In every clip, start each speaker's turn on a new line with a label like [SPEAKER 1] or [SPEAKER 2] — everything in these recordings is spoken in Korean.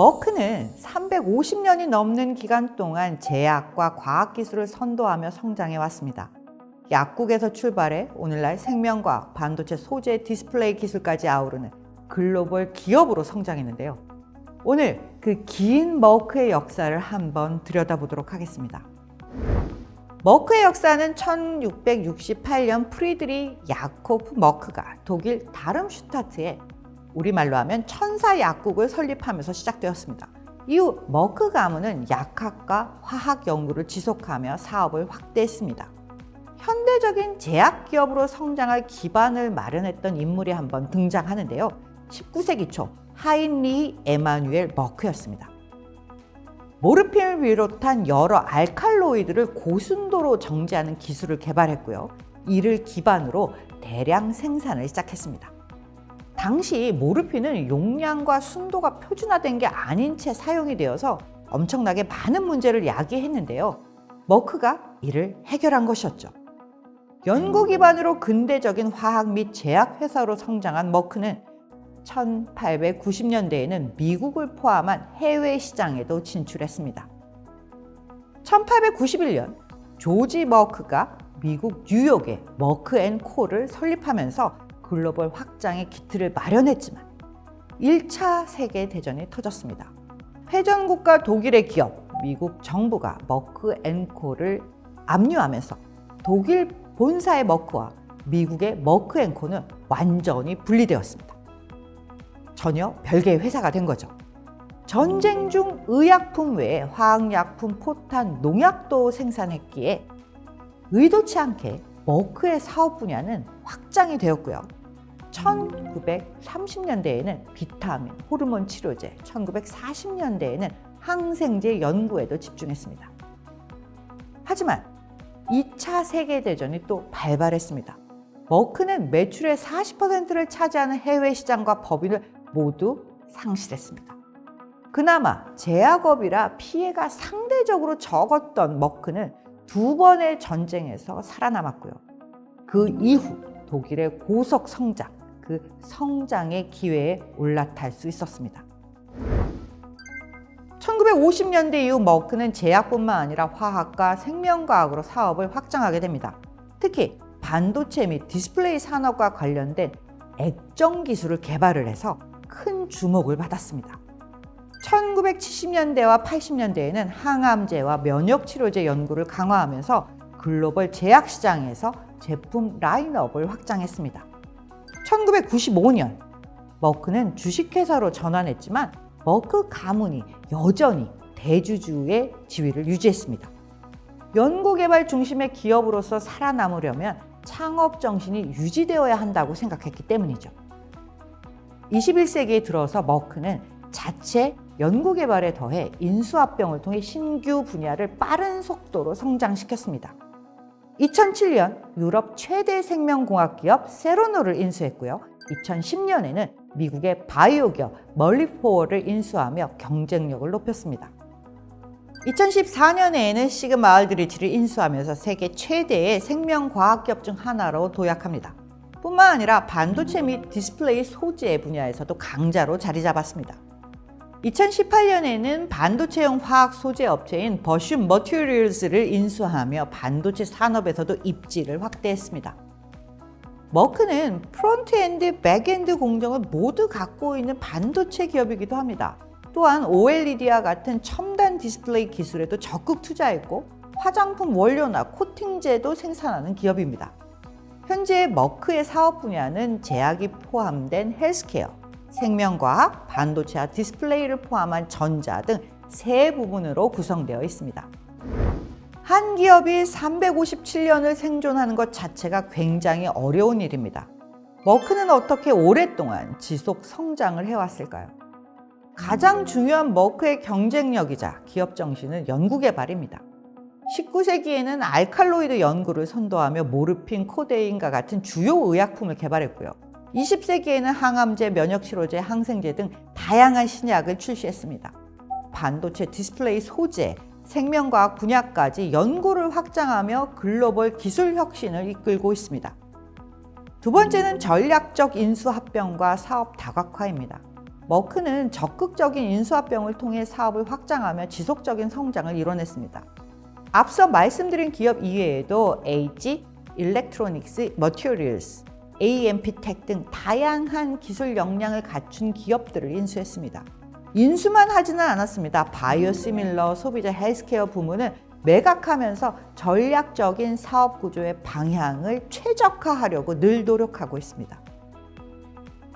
[SPEAKER 1] 머크는 350년이 넘는 기간 동안 제약과 과학기술을 선도하며 성장해 왔습니다. 약국에서 출발해 오늘날 생명과학, 반도체 소재, 디스플레이 기술까지 아우르는 글로벌 기업으로 성장했는데요. 오늘 그 긴 머크의 역사를 한번 들여다보도록 하겠습니다. 머크의 역사는 1668년 프리드리 야코프 머크가 독일 다름슈타트에 우리말로 하면 천사 약국을 설립하면서 시작되었습니다. 이후 머크 가문은 약학과 화학 연구를 지속하며 사업을 확대했습니다. 현대적인 제약 기업으로 성장할 기반을 마련했던 인물이 한번 등장하는데요. 19세기 초 하인리히 에마누엘 머크였습니다. 모르핀을 비롯한 여러 알칼로이드를 고순도로 정제하는 기술을 개발했고요. 이를 기반으로 대량 생산을 시작했습니다. 당시 모르핀은 용량과 순도가 표준화된 게 아닌 채 사용이 되어서 엄청나게 많은 문제를 야기했는데요. 머크가 이를 해결한 것이었죠. 연구 기반으로 근대적인 화학 및 제약 회사로 성장한 머크는 1890년대에는 미국을 포함한 해외 시장에도 진출했습니다. 1891년 조지 머크가 미국 뉴욕에 머크앤코를 설립하면서 글로벌 확장의 기틀을 마련했지만 1차 세계대전이 터졌습니다. 패전국가 독일의 기업, 미국 정부가 머크앤코를 압류하면서 독일 본사의 머크와 미국의 머크앤코는 완전히 분리되었습니다. 전혀 별개의 회사가 된 거죠. 전쟁 중 의약품 외에 화학약품, 포탄, 농약도 생산했기에 의도치 않게 머크의 사업 분야는 확장이 되었고요. 1930년대에는 비타민, 호르몬 치료제, 1940년대에는 항생제 연구에도 집중했습니다. 하지만 2차 세계대전이 또 발발했습니다. 머크는 매출의 40%를 차지하는 해외 시장과 법인을 모두 상실했습니다. 그나마 제약업이라 피해가 상대적으로 적었던 머크는 2번의 전쟁에서 살아남았고요. 그 이후 독일의 고속 성장, 그 성장의 기회에 올라탈 수 있었습니다. 1950년대 이후 머크는 제약뿐만 아니라 화학과 생명과학으로 사업을 확장하게 됩니다. 특히 반도체 및 디스플레이 산업과 관련된 액정 기술을 개발을 해서 큰 주목을 받았습니다. 1970년대와 80년대에는 항암제와 면역치료제 연구를 강화하면서 글로벌 제약 시장에서 제품 라인업을 확장했습니다. 1995년 머크는 주식회사로 전환했지만 머크 가문이 여전히 대주주의 지위를 유지했습니다. 연구개발 중심의 기업으로서 살아남으려면 창업 정신이 유지되어야 한다고 생각했기 때문이죠. 21세기에 들어서 머크는 자체 연구개발에 더해 인수합병을 통해 신규 분야를 빠른 속도로 성장시켰습니다. 2007년 유럽 최대 생명공학 기업 세로노를 인수했고요. 2010년에는 미국의 바이오 기업 멀리포어를 인수하며 경쟁력을 높였습니다. 2014년에는 시그마 알드리치를 인수하면서 세계 최대의 생명과학기업 중 하나로 도약합니다. 뿐만 아니라 반도체 및 디스플레이 소재 분야에서도 강자로 자리 잡았습니다. 2018년에는 반도체용 화학 소재 업체인 버슘 머티리얼즈를 인수하며 반도체 산업에서도 입지를 확대했습니다. 머크는 프론트엔드, 백엔드 공정을 모두 갖고 있는 반도체 기업이기도 합니다. 또한 OLED와 같은 첨단 디스플레이 기술에도 적극 투자했고 화장품 원료나 코팅제도 생산하는 기업입니다. 현재 머크의 사업 분야는 제약이 포함된 헬스케어, 생명과학, 반도체와 디스플레이를 포함한 전자 등 세 부분으로 구성되어 있습니다. 한 기업이 357년을 생존하는 것 자체가 굉장히 어려운 일입니다. 머크는 어떻게 오랫동안 지속 성장을 해왔을까요? 가장 중요한 머크의 경쟁력이자 기업 정신은 연구개발입니다. 19세기에는 알칼로이드 연구를 선도하며 모르핀, 코데인과 같은 주요 의약품을 개발했고요. 20세기에는 항암제, 면역치료제, 항생제 등 다양한 신약을 출시했습니다. 반도체, 디스플레이 소재, 생명과학 분야까지 연구를 확장하며 글로벌 기술 혁신을 이끌고 있습니다. 두 번째는 전략적 인수합병과 사업 다각화입니다. 머크는 적극적인 인수합병을 통해 사업을 확장하며 지속적인 성장을 이뤄냈습니다. 앞서 말씀드린 기업 이외에도 LG, Electronics Materials, AMP텍 등 다양한 기술 역량을 갖춘 기업들을 인수했습니다. 인수만 하지는 않았습니다. 바이오시밀러, 소비자 헬스케어 부문을 매각하면서 전략적인 사업 구조의 방향을 최적화하려고 늘 노력하고 있습니다.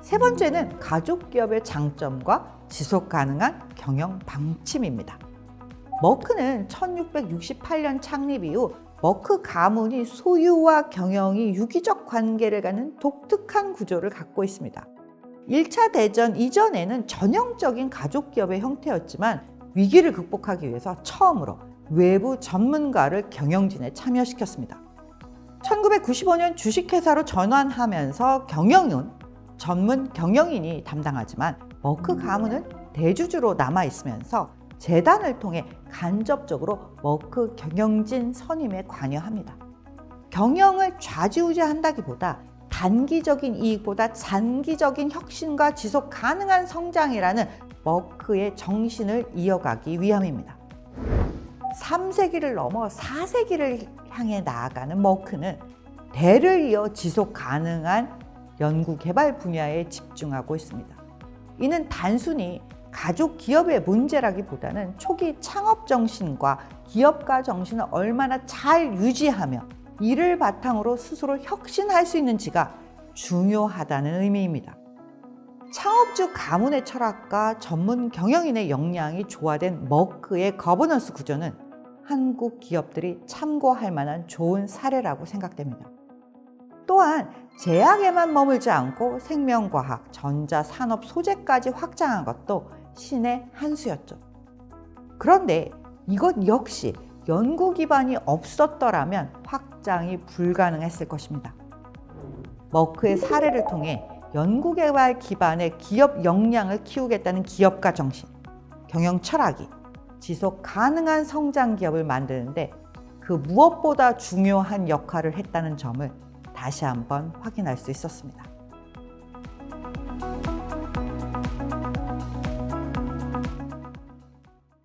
[SPEAKER 1] 세 번째는 가족 기업의 장점과 지속 가능한 경영 방침입니다. 머크는 1668년 창립 이후 머크 가문이 소유와 경영이 유기적 관계를 갖는 독특한 구조를 갖고 있습니다. 1차 대전 이전에는 전형적인 가족 기업의 형태였지만 위기를 극복하기 위해서 처음으로 외부 전문가를 경영진에 참여시켰습니다. 1995년 주식회사로 전환하면서 경영은 전문 경영인이 담당하지만 머크 가문은 대주주로 남아있으면서 재단을 통해 간접적으로 머크 경영진 선임에 관여합니다. 경영을 좌지우지한다기보다 단기적인 이익보다 장기적인 혁신과 지속 가능한 성장이라는 머크의 정신을 이어가기 위함입니다. 3세기를 넘어 4세기를 향해 나아가는 머크는 대를 이어 지속 가능한 연구 개발 분야에 집중하고 있습니다. 이는 단순히 가족 기업의 문제라기보다는 초기 창업 정신과 기업가 정신을 얼마나 잘 유지하며 이를 바탕으로 스스로 혁신할 수 있는지가 중요하다는 의미입니다. 창업주 가문의 철학과 전문 경영인의 역량이 조화된 머크의 거버넌스 구조는 한국 기업들이 참고할 만한 좋은 사례라고 생각됩니다. 또한 제약에만 머물지 않고 생명과학, 전자산업 소재까지 확장한 것도 신의 한 수였죠. 그런데 이것 역시 연구 기반이 없었더라면 확장이 불가능했을 것입니다. 머크의 사례를 통해 연구개발 기반의 기업 역량을 키우겠다는 기업가 정신, 경영 철학이 지속 가능한 성장 기업을 만드는데 그 무엇보다 중요한 역할을 했다는 점을 다시 한번 확인할 수 있었습니다.